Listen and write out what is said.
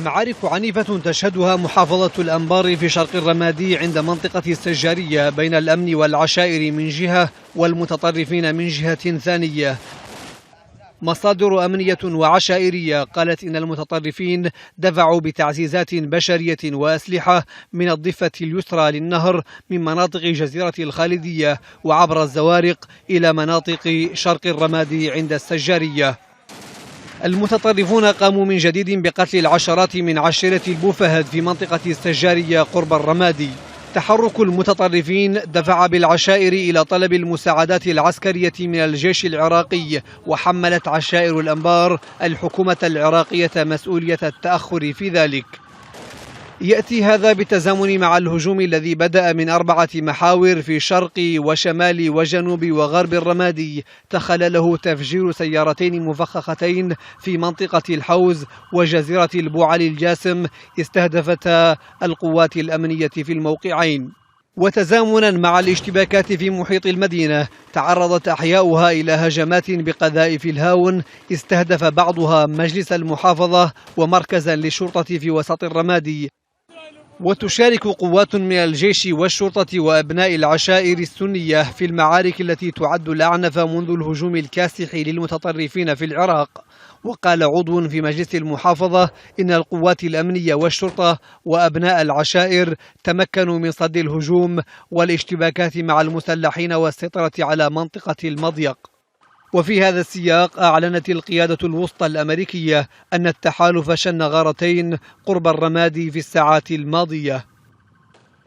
معارك عنيفة تشهدها محافظة الأنبار في شرق الرمادي عند منطقة السجارية بين الأمن والعشائر من جهة والمتطرفين من جهة ثانية. مصادر أمنية وعشائرية قالت إن المتطرفين دفعوا بتعزيزات بشرية وأسلحة من الضفة اليسرى للنهر من مناطق جزيرة الخالدية وعبر الزوارق إلى مناطق شرق الرمادي عند السجارية. المتطرفون قاموا من جديد بقتل العشرات من عشيرة البوفهد في منطقة السجارية قرب الرمادي. تحرك المتطرفين دفع بالعشائر إلى طلب المساعدات العسكرية من الجيش العراقي، وحملت عشائر الأنبار الحكومة العراقية مسؤولية التأخر في ذلك. يأتي هذا بالتزامن مع الهجوم الذي بدأ من 4 محاور في شرق وشمال وجنوب وغرب الرمادي تخلله تفجير سيارتين مفخختين في منطقة الحوز وجزيرة البوعل الجاسم استهدفتا القوات الأمنية في الموقعين. وتزامنا مع الاشتباكات في محيط المدينة تعرضت أحياؤها إلى هجمات بقذائف الهاون استهدف بعضها مجلس المحافظة ومركزا للشرطة في وسط الرمادي. وتشارك قوات من الجيش والشرطة وأبناء العشائر السنية في المعارك التي تعد الأعنف منذ الهجوم الكاسح للمتطرفين في العراق. وقال عضو في مجلس المحافظة إن القوات الأمنية والشرطة وأبناء العشائر تمكنوا من صد الهجوم والاشتباكات مع المسلحين والسيطرة على منطقة المضيق. وفي هذا السياق أعلنت القيادة الوسطى الأمريكية أن التحالف شن غارتين قرب الرمادي في الساعات الماضية.